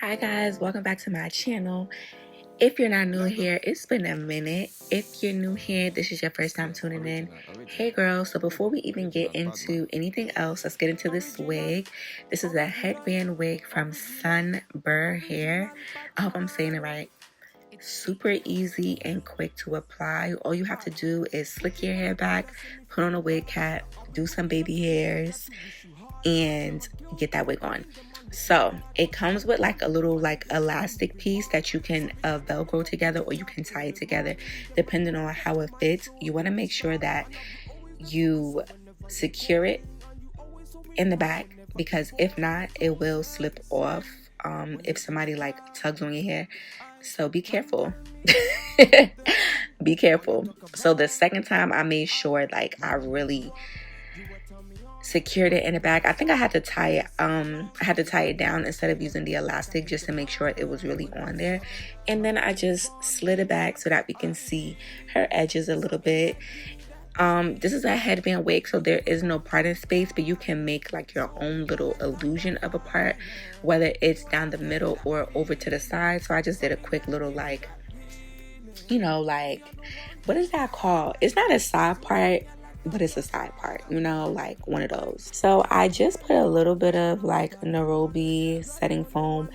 Hi guys, welcome back to my channel. If you're not new here, it's been a minute. If you're new here, this is your first time tuning in. Hey girl, so before we even get into anything else, let's get into this wig. This is a headband wig from Sunber hair. I hope I'm saying it right. Super easy and quick to apply. All you have to do is slick your hair back, put on a wig cap, do some baby hairs, and get that wig on. So it comes with like a little elastic piece that you can velcro together, or you can tie it together depending on how it fits. You want to make sure that you secure it in the back, because if not, it will slip off if somebody like tugs on your hair. So be careful. Be careful. So the second time I made sure like I really secured it in the back. I think I had to tie it down instead of using the elastic, just to make sure it was really on there. And then I just slid it back so that we can see her edges a little bit. This is a headband wig, so there is no parting space, but you can make like your own little illusion of a part, whether it's down the middle or over to the side. So I just did a quick little like, you know, like, what is that called? It's not a side part, but it's a side part, you know, like one of those. So I just put a little bit of like Nairobi setting foam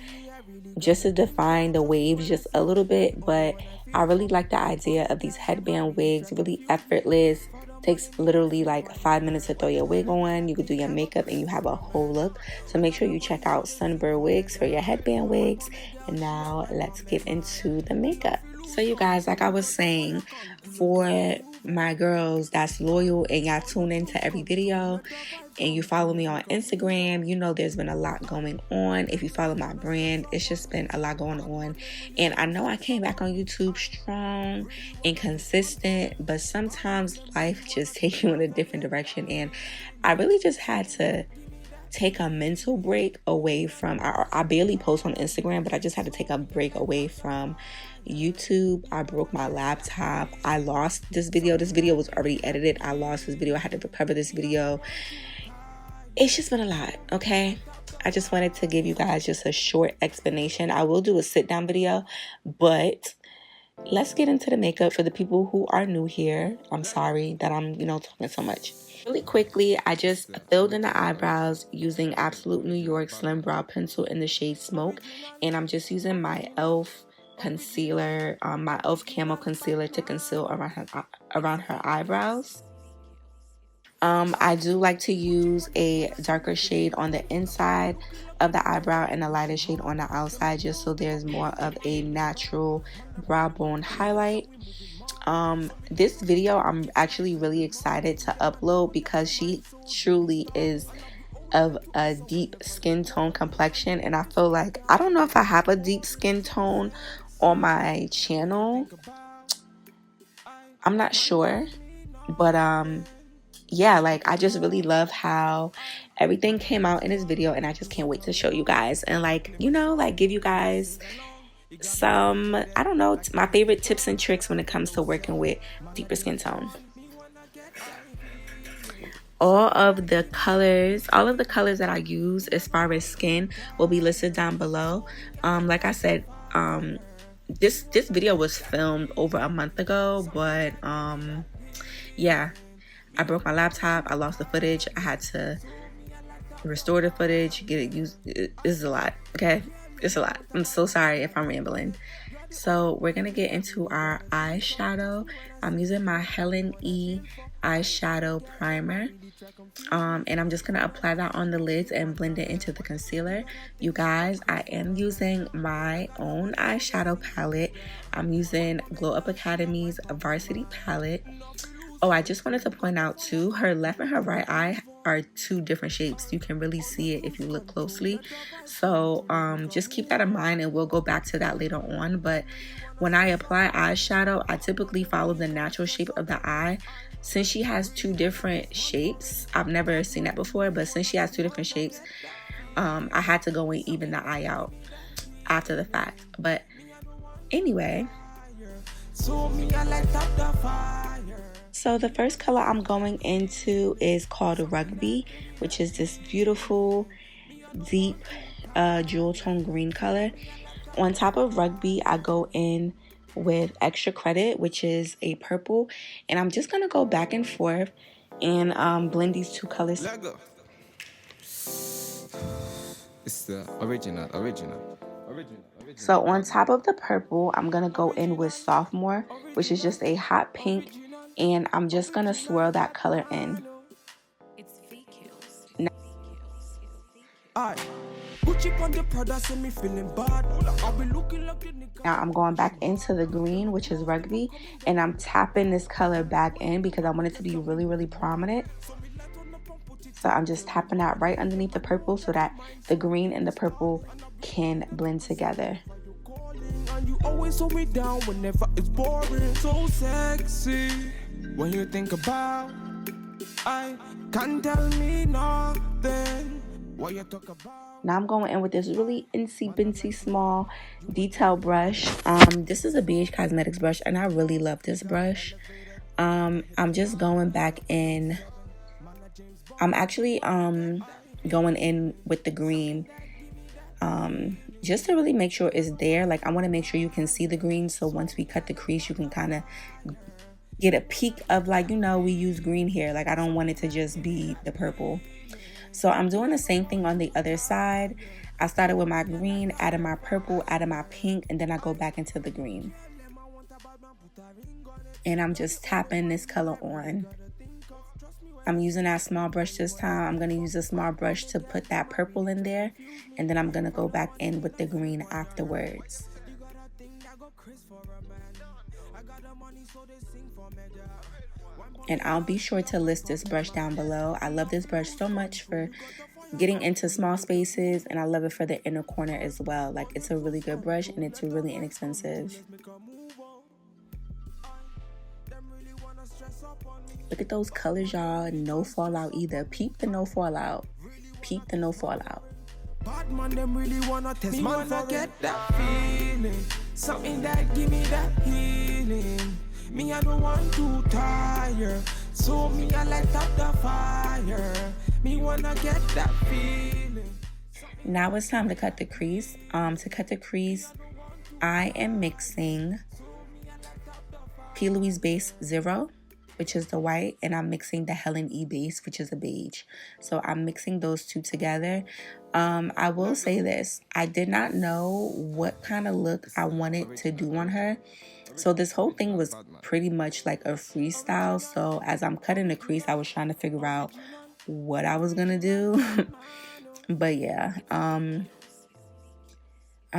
just to define the waves just a little bit. But I really like the idea of these headband wigs, really effortless. Takes literally like 5 minutes to throw your wig on. You could do your makeup and you have a whole look. So make sure you check out Sunber wigs for your headband wigs. And now let's get into the makeup. So you guys, like I was saying, for my girls that's loyal and y'all tune into every video and you follow me on Instagram, you know there's been a lot going on. If you follow my brand, it's just been a lot going on. And I know I came back on YouTube strong and consistent, but sometimes life just takes you in a different direction. And I really just had to take a mental break away from, I barely post on Instagram, but I just had to take a break away from YouTube. I broke my laptop. I lost this video. This video was already edited. I lost this video. I had to recover this video. It's just been a lot, okay? I just wanted to give you guys just a short explanation. I will do a sit down video, but let's get into the makeup. For the people who are new here, I'm sorry that I'm, talking so much. Really quickly, I just filled in the eyebrows using Absolute New York Slim Brow Pencil in the shade Smoke. And I'm just using my e.l.f. concealer, my e.l.f. Camo concealer to conceal around her eyebrows. I do like to use a darker shade on the inside of the eyebrow and a lighter shade on the outside, just so there's more of a natural brow bone highlight. This video I'm actually really excited to upload because she truly is of a deep skin tone complexion, and I feel like, I don't know if I have a deep skin tone on my channel. I'm not sure, but yeah, like I just really love how everything came out in this video, and I just can't wait to show you guys and like, give you guys some, I don't know, my favorite tips and tricks when it comes to working with deeper skin tone. All of the colors that I use as far as skin will be listed down below. Like I said, this video was filmed over a month ago, but yeah, I broke my laptop. I lost the footage. I had to restore the footage, get it used. This is a lot, okay? It's a lot. I'm so sorry if I'm rambling. So we're going to get into our eyeshadow. I'm using my Helen E eyeshadow primer. And I'm just going to apply that on the lids and blend it into the concealer. You guys, I am using my own eyeshadow palette. I'm using Glow Up Academy's Varsity palette. Oh, I just wanted to point out too, her left and her right eye are two different shapes. You can really see it if you look closely. So just keep that in mind, and we'll go back to that later on. But when I apply eyeshadow, I typically follow the natural shape of the eye. Since she has two different shapes, I've never seen that before, but since she has two different shapes, I had to go and even the eye out after the fact. But anyway, so the first color I'm going into is called Rugby, which is this beautiful deep jewel tone green color. On top of Rugby, I go in with Extra Credit, which is a purple, and I'm just gonna go back and forth and blend these two colors. It's the original. So on top of the purple, I'm gonna go in with Sophomore, which is just a hot pink, and I'm just gonna swirl that color in. Now I'm going back into the green, which is Rugby, and I'm tapping this color back in because I want it to be really, really prominent. So I'm just tapping that right underneath the purple so that the green and the purple can blend together. You always hold me down whenever it's boring. So sexy when you think about, I can't tell me nothing. What you talk about. Now I'm going in with this really incy small detail brush. This is a BH Cosmetics brush, and I really love this brush. I'm just going back in. I'm actually going in with the green, just to really make sure it's there. Like, I want to make sure you can see the green, so once we cut the crease, you can kind of get a peek of, like, you know, we use green here. Like, I don't want it to just be the purple. So I'm doing the same thing on the other side. I started with my green, added my purple, added my pink, and then I go back into the green. And I'm just tapping this color on. I'm using that small brush this time. I'm going to use a small brush to put that purple in there. And then I'm going to go back in with the green afterwards. And I'll be sure to list this brush down below. I love this brush so much for getting into small spaces. And I love it for the inner corner as well. Like, it's a really good brush and it's really inexpensive. Look at those colors, y'all. No fallout either. Peep the no fallout. Peep the no fallout. Bad man, them really wanna test. Me wanna get that feeling. Something that give me that healing. Me, I don't want to tire. So me, I light up the fire. Me wanna get that feeling. Now it's time to cut the crease. To cut the crease, I am mixing P. Louise Base 0, which is the white, and I'm mixing the Helen E base, which is a beige. So I'm mixing those two together. I will say this, I did not know what kind of look I wanted to do on her. So this whole thing was pretty much like a freestyle. So as I'm cutting the crease, I was trying to figure out what I was gonna do. But yeah, I'm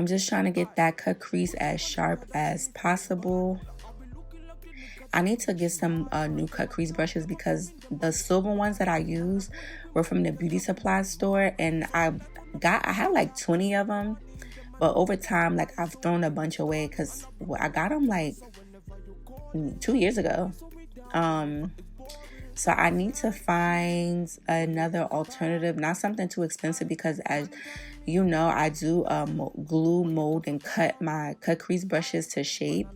just trying to get that cut crease as sharp as possible. I need to get some new cut crease brushes because the silver ones that I use were from the beauty supply store, and I had like 20 of them, but over time, like, I've thrown a bunch away because I got them like 2 years ago. So I need to find another alternative, not something too expensive, because as you know, I do glue, mold, and cut my cut crease brushes to shape.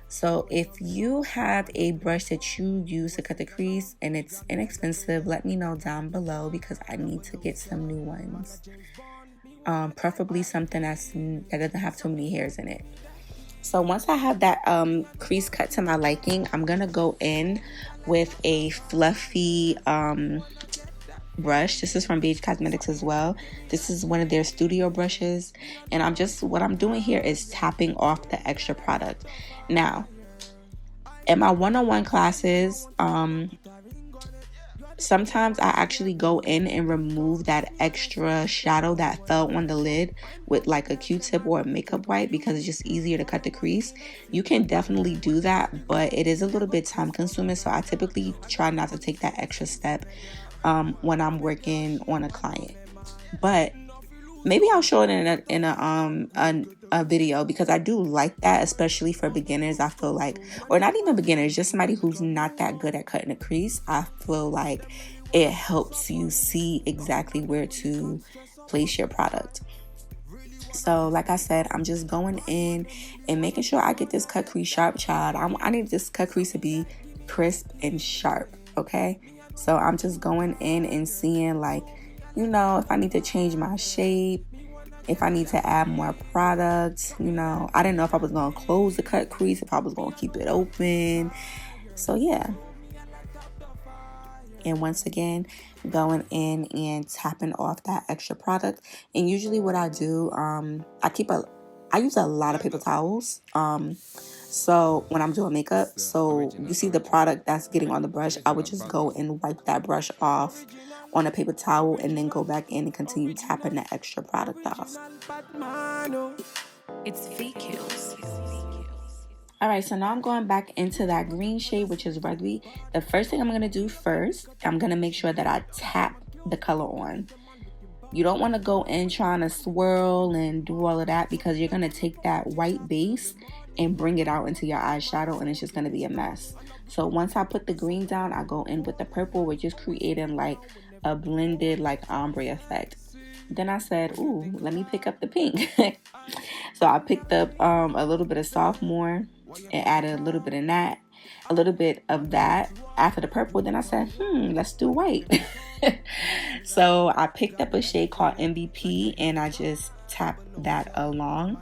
So if you have a brush that you use to cut the crease and it's inexpensive, let me know down below because I need to get some new ones. Preferably something that doesn't have too many hairs in it. So once I have that crease cut to my liking, I'm going to go in with a fluffy brush. This is from BH Cosmetics as well. This is one of their studio brushes, and what I'm doing here is tapping off the extra product. Now, in my one-on-one classes, sometimes I actually go in and remove that extra shadow that fell on the lid with like a Q-tip or a makeup wipe because it's just easier to cut the crease. You can definitely do that, but it is a little bit time consuming, so I typically try not to take that extra step when I'm working on a client. But maybe I'll show it in a video because I do like that, especially for beginners. I feel like, or not even beginners, just somebody who's not that good at cutting a crease. I feel like it helps you see exactly where to place your product. So like I said, I'm just going in and making sure I get this cut crease sharp, child. I need this cut crease to be crisp and sharp, okay? So I'm just going in and seeing, like, you know, if I need to change my shape, if I need to add more product. You know, I didn't know if I was going to close the cut crease, if I was going to keep it open. So yeah. And once again, going in and tapping off that extra product. And usually what I do, I use a lot of paper towels. So when I'm doing makeup, so you see the product that's getting on the brush, I would just go and wipe that brush off on a paper towel and then go back in and continue tapping the extra product off. It's VQs. Alright, so now I'm going back into that green shade, which is Rugby. The first thing I'm going to do first, I'm going to make sure that I tap the color on. You don't want to go in trying to swirl and do all of that, because you're going to take that white base and bring it out into your eyeshadow, and it's just going to be a mess. So once I put the green down, I go in with the purple, which is creating like a blended like ombre effect. Then I said, ooh, let me pick up the pink. So I picked up a little bit of sophomore and added a little bit of that after the purple. Then I said, let's do white. So I picked up a shade called MVP and I just tapped that along.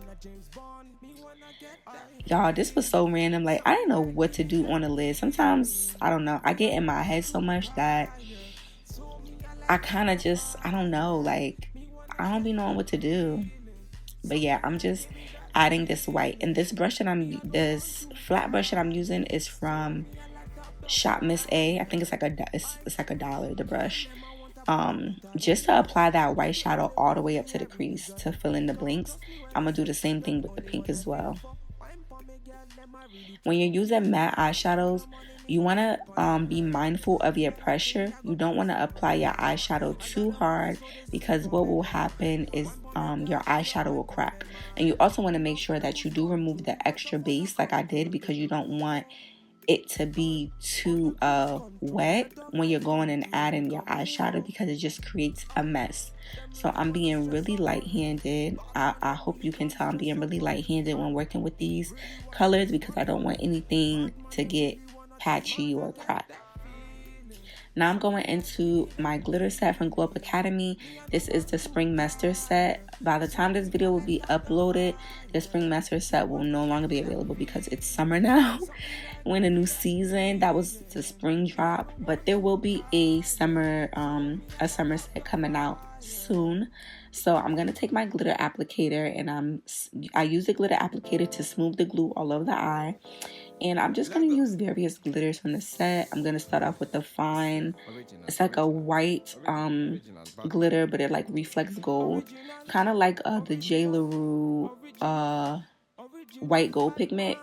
Y'all, this was so random. Like, I didn't know what to do on the lid. Sometimes, I don't know, I get in my head so much that I kind of just, I don't know, like, I don't be knowing what to do. But yeah, I'm just adding this white. And this brush that this flat brush that I'm using is from Shop Miss A. I think it's like it's like $1, the brush. Just to apply that white shadow all the way up to the crease to fill in the blinks. I'm gonna do the same thing with the pink as well. When you're using matte eyeshadows, you want to be mindful of your pressure. You don't want to apply your eyeshadow too hard, because what will happen is your eyeshadow will crack. And you also want to make sure that you do remove the extra base like I did, because you don't want it to be too wet when you're going and adding your eyeshadow, because it just creates a mess. So I'm being really light-handed. I hope you can tell I'm being really light-handed when working with these colors, because I don't want anything to get patchy or crack. Now I'm going into my glitter set from Glow Up Academy. This is the Spring Mester set. By the time this video will be uploaded, the Spring Mester set will no longer be available because it's summer now. We're in a new season. That was the spring drop, but there will be a summer set coming out soon. So I'm gonna take my glitter applicator, and I use the glitter applicator to smooth the glue all over the eye. And I'm just going to use various glitters from the set. I'm going to start off with the fine. It's like a white glitter, but it like reflects gold. Kind of like the J. LaRue white gold pigment.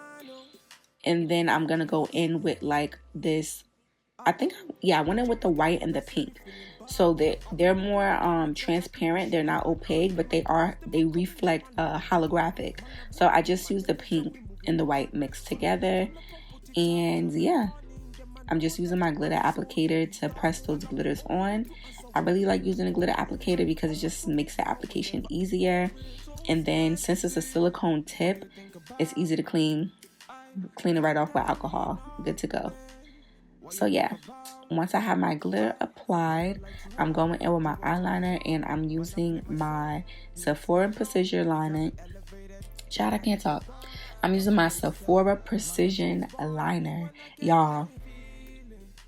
And then I'm going to go in with like this. I went in with the white and the pink. So they're more transparent. They're not opaque, but they reflect holographic. So I just use the pink and the white mixed together, and yeah, I'm just using my glitter applicator to press those glitters on. I really like using a glitter applicator because it just makes the application easier, and then since it's a silicone tip, it's easy to clean it right off with alcohol. Good to go. So yeah, once I have my glitter applied, I'm going in with my eyeliner, and I'm using my Sephora Precision liner. Child, I can't talk. I'm using my Sephora Precision liner. Y'all,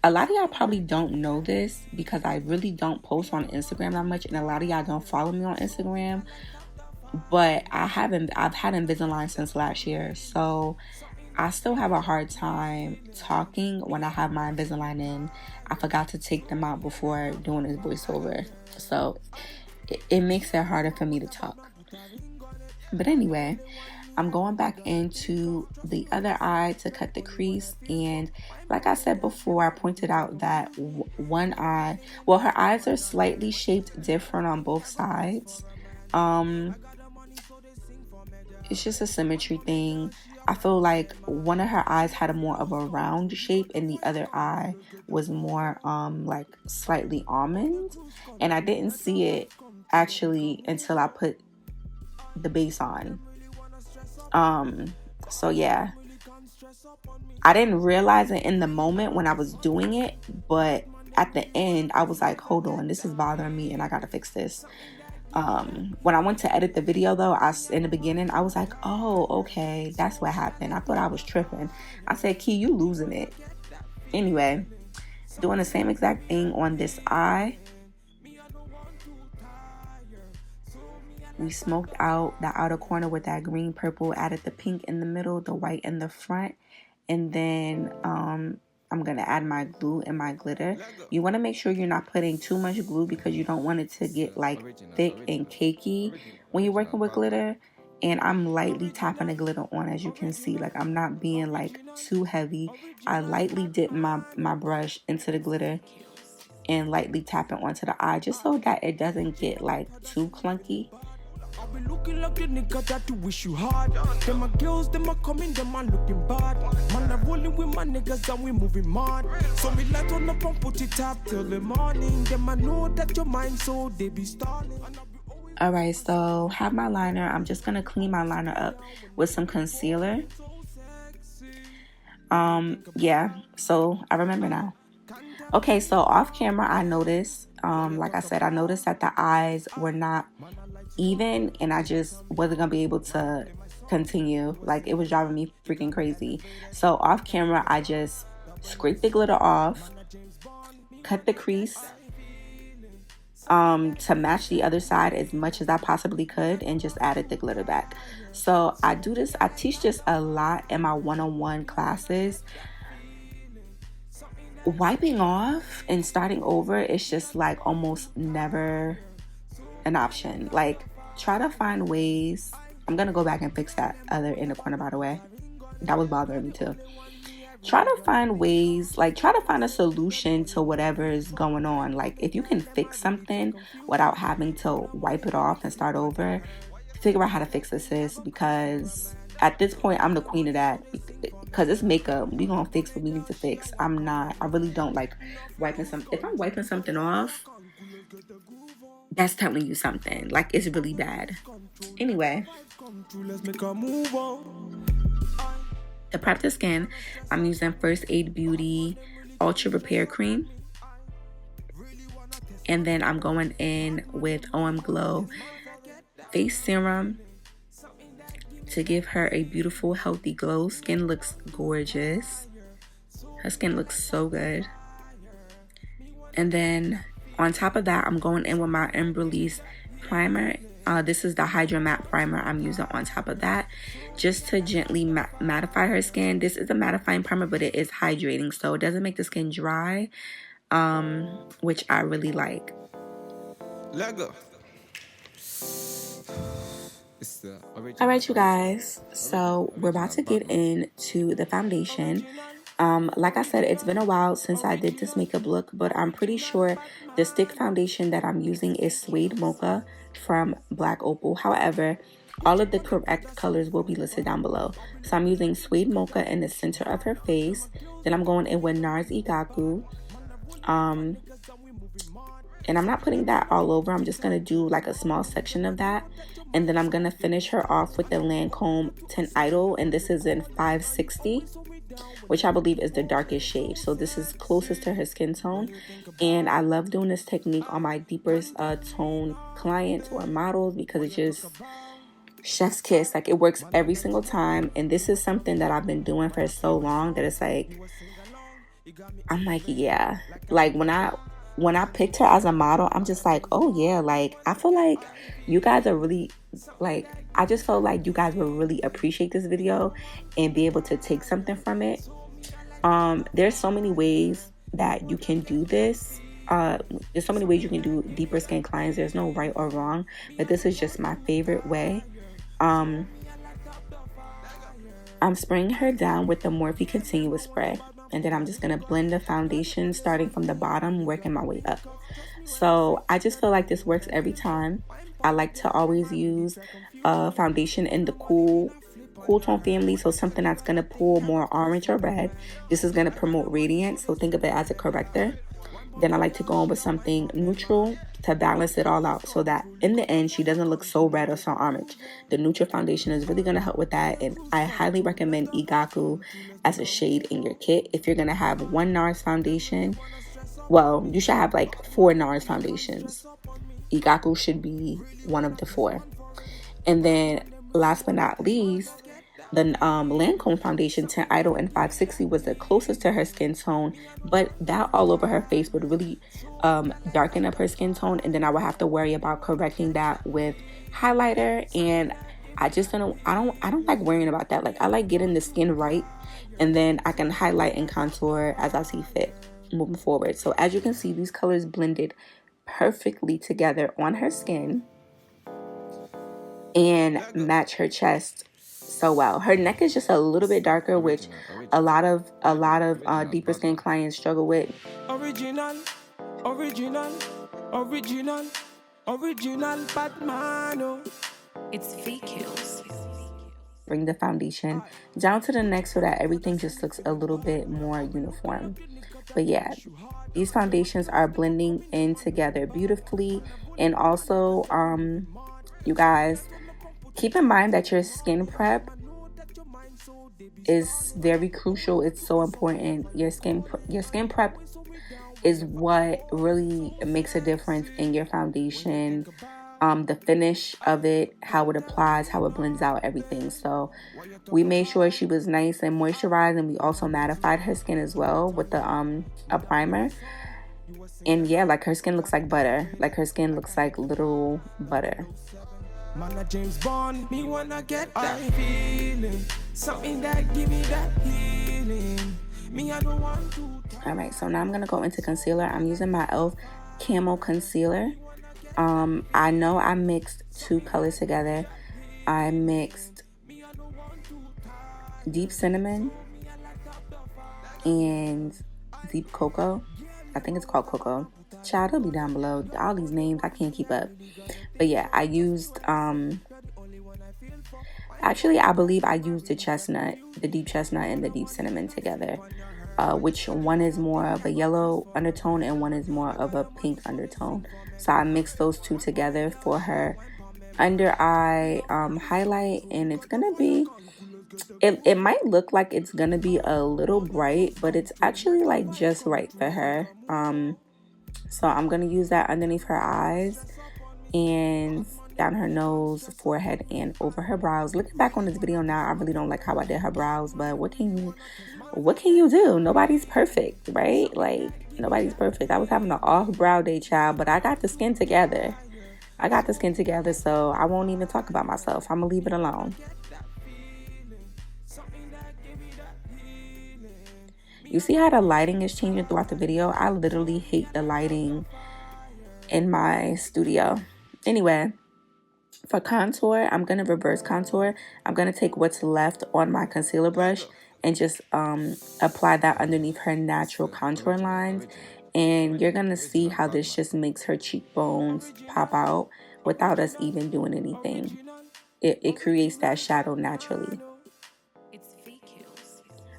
a lot of y'all probably don't know this because I really don't post on Instagram that much, and a lot of y'all don't follow me on Instagram. But I've had Invisalign since last year, so I still have a hard time talking when I have my Invisalign in. I forgot to take them out before doing this voiceover, so it makes it harder for me to talk. But anyway, I'm going back into the other eye to cut the crease, and like I said before, I pointed out that one eye, well, her eyes are slightly shaped different on both sides. It's just a symmetry thing. I feel like one of her eyes had a more of a round shape, and the other eye was more like slightly almond, and I didn't see it actually until I put the base on. So yeah, I didn't realize it in the moment when I was doing it, but at the end I was like, hold on, this is bothering me and I gotta fix this. When I went to edit the video though, in the beginning I was like, oh, okay, that's what happened. I thought I was tripping. I said, Key, you losing it. Anyway, doing the same exact thing on this eye. We smoked out the outer corner with that green purple, added the pink in the middle, the white in the front, and then I'm gonna add my glue and my glitter. You want to make sure you're not putting too much glue because you don't want it to get like thick and cakey when you're working with glitter. And I'm lightly tapping the glitter on, as you can see. Like, I'm not being like too heavy. I lightly dip my brush into the glitter and lightly tap it onto the eye, just so that it doesn't get like too clunky. I'll be looking like a nigga that to wish you hard. Them my girls, them are coming, them are looking bad. Man, I'm rolling with my niggas and we moving mad. So me light on up and put it up till the morning. Them I know that your mind, so they be stalling. Alright, so have my liner. I'm just gonna clean my liner up with some concealer. Yeah, so I remember now. Okay, so off camera I noticed, like I said, I noticed that the eyes were not even, and I just wasn't gonna be able to continue. Like, it was driving me freaking crazy. So off camera I just scraped the glitter off, cut the crease to match the other side as much as I possibly could, and just added the glitter back. So I teach this a lot in my one-on-one classes. Wiping off and starting over is just like almost never an option. Like, try to find ways. I'm gonna go back and fix that other in the corner, by the way. That was bothering me too. Try to find ways, like try to find a solution to whatever is going on. Like, if you can fix something without having to wipe it off and start over, figure out how to fix this, sis, because at this point I'm the queen of that. Because it's makeup, we gonna fix what we need to fix. I really don't like wiping something. If I'm wiping something off, that's telling you something. Like, it's really bad. Anyway, to prep the skin, I'm using First Aid Beauty Ultra Repair Cream. And then I'm going in with OMGLO Face Serum to give her a beautiful, healthy glow. Skin looks gorgeous. Her skin looks so good. And then on top of that, I'm going in with my Emproylisse primer. This is the Hydro Matte Primer I'm using on top of that, just to gently mattify her skin. This is a mattifying primer, but it is hydrating, so it doesn't make the skin dry, which I really like. Lego. Alright, you guys, so we're about to get into the foundation. Like I said, it's been a while since I did this makeup look, but I'm pretty sure the stick foundation that I'm using is Suede Mocha from Black Opal. However, all of the correct colors will be listed down below. So I'm using Suede Mocha in the center of her face. Then I'm going in with NARS Iguacu. And I'm not putting that all over. I'm just going to do like a small section of that. And then I'm going to finish her off with the LANCôME Tint Idol. And this is in 560. Which I believe is the darkest shade. So this is closest to her skin tone. And I love doing this technique on my deeper tone clients or models, because it just chef's kiss. Like, it works every single time. And this is something that I've been doing for so long that it's like, I'm like, yeah. Like, when I picked her as a model, I'm just like, oh yeah, like, I feel like you guys are really, like, I just felt like you guys will really appreciate this video and be able to take something from it. There's so many ways that you can do this. There's so many ways you can do deeper skin clients. There's no right or wrong, but this is just my favorite way. I'm spraying her down with the Morphe Continuous Spray. And then I'm just going to blend the foundation starting from the bottom, working my way up. So I just feel like this works every time. I like to always use a foundation in the cool tone family. So something that's going to pull more orange or red. This is going to promote radiance. So think of it as a corrector. Then I like to go in with something neutral to balance it all out, so that in the end she doesn't look so red or so orange. The neutral foundation is really going to help with that, and I highly recommend Iguacu as a shade in your kit. If you're going to have one NARS foundation, well, you should have like 4 NARS foundations. Iguacu should be one of the 4. And then last but not least, the LANCôME foundation Tint Idol in 560 was the closest to her skin tone, but that all over her face would really darken up her skin tone, and then I would have to worry about correcting that with highlighter. And I just don't like worrying about that. Like, I like getting the skin right, and then I can highlight and contour as I see fit moving forward. So as you can see, these colors blended perfectly together on her skin and match her chest so well. Her neck is just a little bit darker, which a lot of deeper skin clients struggle with. Original Batman. It's V-Kills. Bring the foundation down to the neck so that everything just looks a little bit more uniform. But yeah, these foundations are blending in together beautifully. And also, you guys, keep in mind that your skin prep is very crucial. It's so important. Your skin prep is what really makes a difference in your foundation. The finish of it, how it applies, how it blends out, everything. So we made sure she was nice and moisturized, and we also mattified her skin as well with the a primer. And yeah, like, her skin looks like butter. Like, her skin looks like literal butter. Man, James Bond, me wanna get that feeling, something that give me that healing. Me, I don't want to. All right, so now I'm gonna go into concealer. I'm using my e.l.f. Camo Concealer. I know I mixed 2 colors together. I mixed Deep Cinnamon and Deep Cocoa. I think it's called Cocoa. Child, it'll be down below. All these names, I can't keep up. But yeah, I used, actually, I believe I used the Chestnut, the Deep Chestnut and the Deep Cinnamon together. Which one is more of a yellow undertone and one is more of a pink undertone. So I mixed those 2 together for her under eye highlight, and it's gonna be, it might look like it's gonna be a little bright, but it's actually like just right for her. So I'm gonna use that underneath her eyes and down her nose, forehead, and over her brows. Looking back on this video now, I really don't like how I did her brows, but what can you do? Nobody's perfect, right? Like, nobody's perfect. I was having an off brow day, child, but I got the skin together. So I won't even talk about myself. I'm gonna leave it alone. You see how the lighting is changing throughout the video? I literally hate the lighting in my studio. Anyway, for contour, I'm going to reverse contour. I'm going to take what's left on my concealer brush and just apply that underneath her natural contour lines. And you're going to see how this just makes her cheekbones pop out without us even doing anything. It creates that shadow naturally.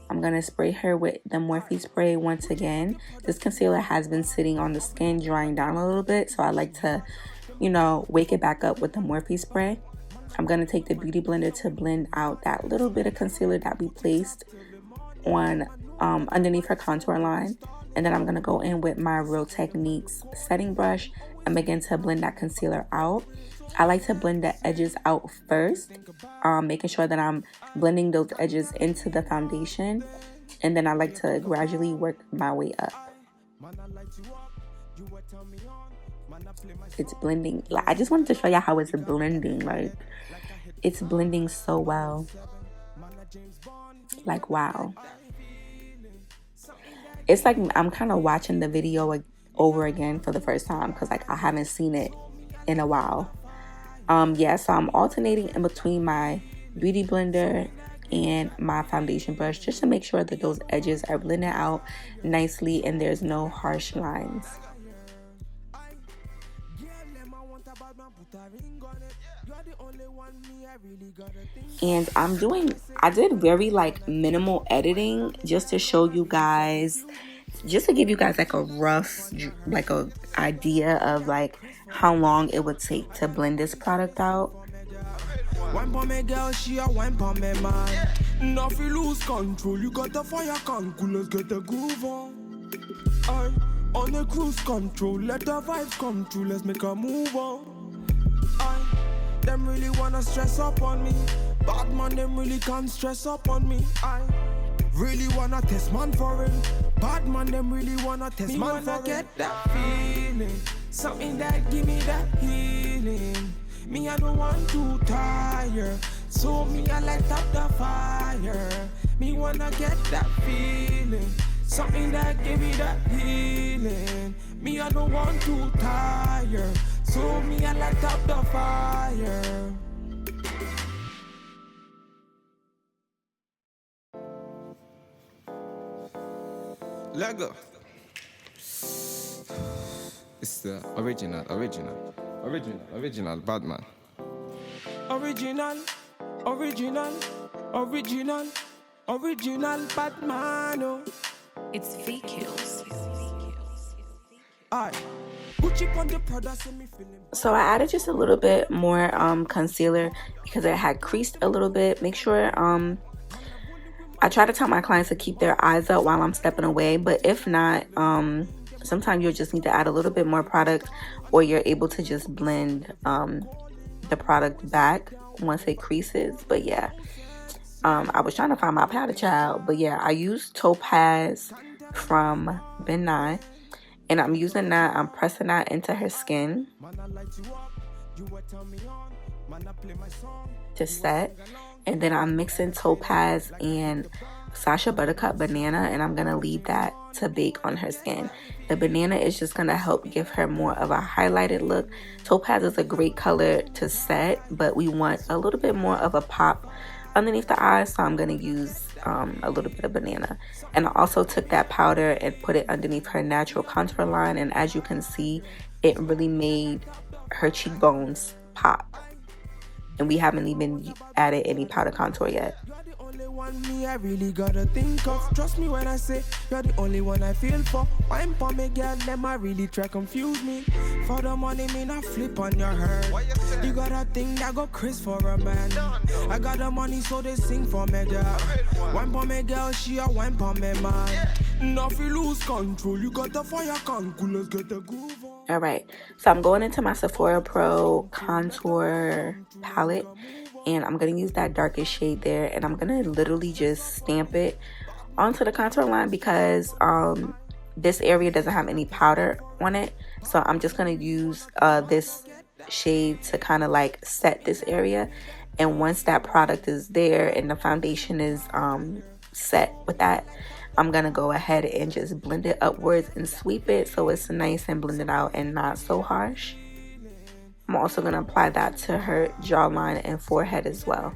I'm going to spray her with the Morphe spray once again. This concealer has been sitting on the skin, drying down a little bit. So I like to, you know, wake it back up with the Morphe spray. I'm going to take the Beauty Blender to blend out that little bit of concealer that we placed on underneath her contour line. And then I'm going to go in with my Real Techniques setting brush and begin to blend that concealer out. I like to blend the edges out first, making sure that I'm blending those edges into the foundation. And then I like to gradually work my way up. It's blending. Like, I just wanted to show y'all how it's blending. Like, it's blending so well. Like, wow. It's like I'm kind of watching the video over again for the first time because, like, I haven't seen it in a while. Yeah, so I'm alternating in between my Beauty Blender and my foundation brush just to make sure that those edges are blended out nicely and there's no harsh lines. And I did very like minimal editing just to show you guys, just to give you guys like a rough, like a idea of like how long it would take to blend this product out. One for me girl, she a one for me man. Now if you lose control, you got the fire can cool, let's get the groove on. On a cruise control, let the vibes come true, let's make a move on. Them really wanna stress up on me. Bad man, them really can't stress up on me. I really wanna test man for it. Bad man, them really wanna test man for it. Get that feeling, something that give me that healing. Me, I don't want to tire, so me, I light up the fire. Me wanna get that feeling, something that give me that healing. Me, I don't want to tire, so me, I light up the fire. Lego. It's the original Batman. Original Batman. Oh. It's V-Kills. So I added just a little bit more concealer because it had creased a little bit. Make sure I try to tell my clients to keep their eyes up while I'm stepping away, but if not, sometimes you'll just need to add a little bit more product, or you're able to just blend the product back once it creases. But yeah, I was trying to find my powder child, but yeah, I used Topaz from Ebony, and I'm using that. I'm pressing that into her skin to set, and then I'm mixing Topaz and Sacha Buttercup Banana, and I'm gonna leave that to bake on her skin. The banana is just gonna help give her more of a highlighted look. Topaz is a great color to set, but we want a little bit more of a pop underneath the eyes, so I'm gonna use a little bit of banana. And I also took that powder and put it underneath her natural contour line, and as you can see, it really made her cheekbones pop. And we haven't even added any powder contour yet. Me, I really gotta think of. Trust me when I say you're the only one I feel for. Wine for me, girl, them I really try confuse me. For the money, me not flip on your head. You got a thing that go Chris for a man. I got the money, so they sing for me, girl. Wine for me, girl, she a wine for me, man. Now if you lose control, you got the fire can cool. Let's get the groove on. All right, so I'm going into my Sephora Pro contour palette, and I'm going to use that darkest shade there, and I'm going to literally just stamp it onto the contour line because this area doesn't have any powder on it. So I'm just going to use this shade to kind of like set this area, and once that product is there and the foundation is set with that, I'm going to go ahead and just blend it upwards and sweep it so it's nice and blended out and not so harsh. I'm also going to apply that to her jawline and forehead as well.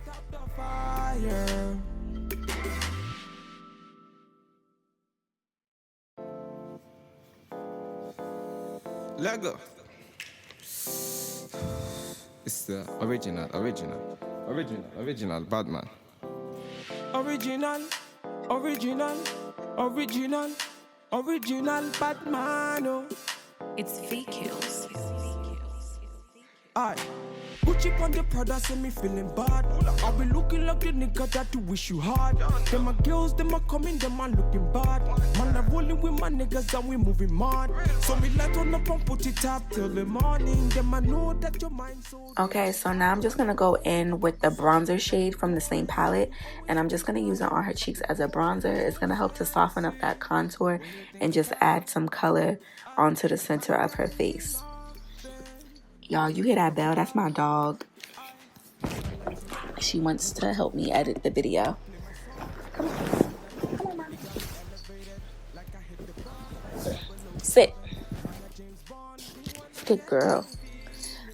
Lego. It's the original Batman. Original Batman. Oh. It's V-Kills. Aye. Gucci on the Prada, say me feeling bad. I be looking like the nigga that you wish you had. Them my girls, them a coming, them a looking bad. Man, I rolling with my niggas and we moving mad. So me light on the pump, put it up till the morning. Them I know that your mind so. Okay, so now I'm just gonna go in with the bronzer shade from the same palette, and I'm just gonna use it on her cheeks as a bronzer. It's gonna help to soften up that contour and just add some color onto the center of her face. Y'all, you hear that bell? That's my dog. She wants to help me edit the video. Come on. Come on, mommy. Sit. Good girl.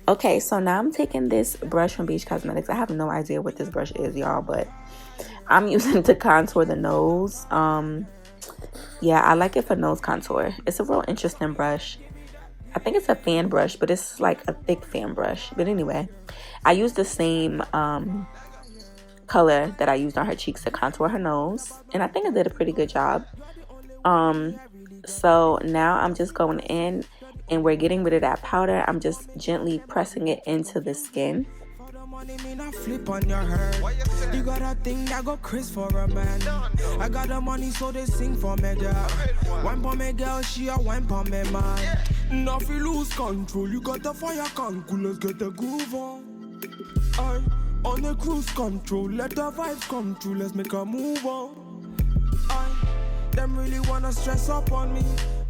Okay, so now I'm taking this brush from Beach Cosmetics. I have no idea what this brush is, y'all, but I'm using it to contour the nose. Yeah, I like it for nose contour. It's a real interesting brush. I think it's a fan brush, but it's like a thick fan brush. But anyway, I used the same color that I used on her cheeks to contour her nose, and I think I did a pretty good job. So now I'm just going in and we're getting rid of that powder. I'm just gently pressing it into the skin. money, me not flip on your head. You got a thing that go Chris for a man. I got the money, so they sing for me, girl. Wine for me, girl, she a wine for me, man. Now if you lose control, you got the fire control. Let's get the groove on. Aye, on the cruise control, let the vibes come true. Let's make a move on. Aye, them really wanna stress up on me.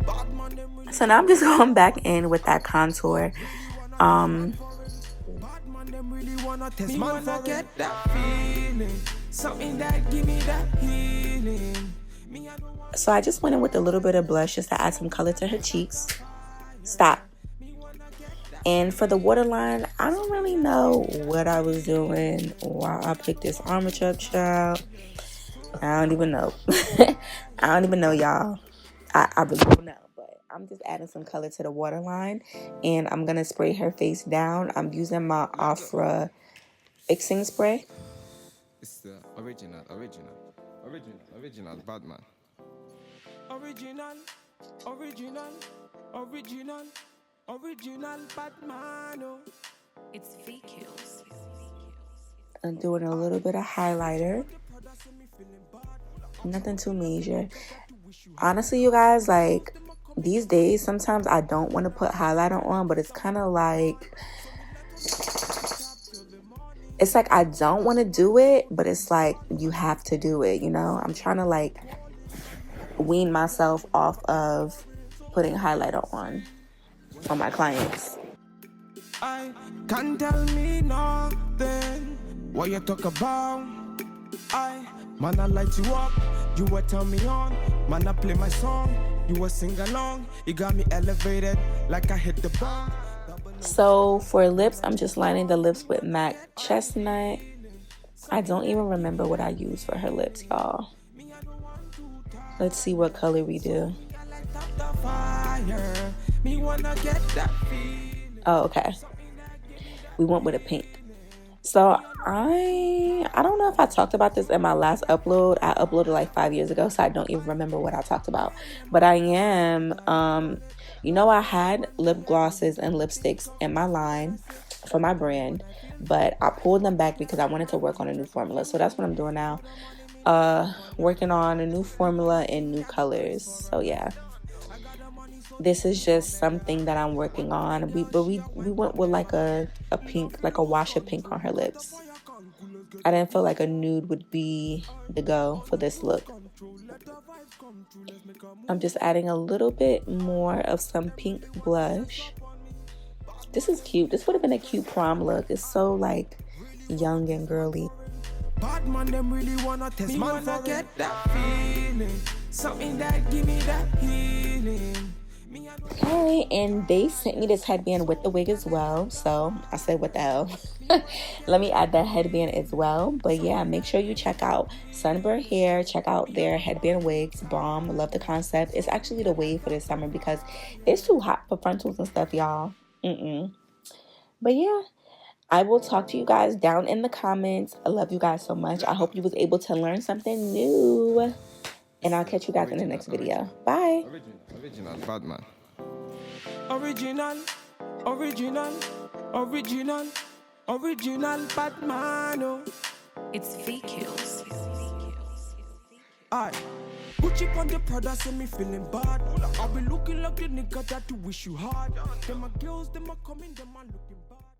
Bad man, them really. So now I'm just going back in with that contour. Really wanna test me wanna get that feeling, something that give me that healing. So I just went in with a little bit of blush just to add some color to her cheeks. Stop. And for the waterline, I don't really know what I was doing, why I picked this armature child. I don't even know. I don't even know, y'all. I really don't know. I'm just adding some color to the waterline, and I'm gonna spray her face down. I'm using my Ofra fixing spray. It's the original Batman. Original Batman. Oh. It's V-Kills. I'm doing a little bit of highlighter. Nothing too major. Honestly, you guys, like, these days, sometimes I don't want to put highlighter on, but it's kind of like, it's like I don't want to do it, but it's like you have to do it, you know? I'm trying to like wean myself off of putting highlighter on my clients. I can't tell me nothing. What you talk about? Man, I light you up. You were turn me on. Man, I play my song. You were sing along. You got me elevated like I hit the bar. So for lips, I'm just lining the lips with MAC Chestnut. I don't even remember what I used for her lips, y'all. Let's see what color we do. Oh, okay. We went with a pink. So I don't know if I talked about this in my last upload. I uploaded like 5 years ago, so I don't even remember what I talked about. But I am, you know, I had lip glosses and lipsticks in my line for my brand, but I pulled them back because I wanted to work on a new formula. So that's what I'm doing now. Working on a new formula and new colors. So yeah. This is just something that I'm working on. We went with like a pink, like a wash of pink on her lips. I didn't feel like a nude would be the go for this look. I'm just adding a little bit more of some pink blush. This is cute. This would have been a cute prom look. It's so like young and girly. Bad man, them really wanna test me wanna get that feeling, something that give me that healing. Okay, and they sent me this headband with the wig as well, so I said, what the hell. Let me add that headband as well. But yeah, make sure you check out Sunber hair. Check out their headband wigs. Bomb. Love the concept. It's actually the wave for this summer because it's too hot for frontals and stuff, y'all. But yeah, I will talk to you guys down in the comments. I love you guys so much. I hope you was able to learn something new, and I'll catch you guys in the next video. Bye. Original Batman. Original Batman. Oh. It's V-Kills. Aye. Gucci on the Prada, say me feeling bad. I be looking like the nigga that you wish you had. Them my girls, them are coming, them are looking bad.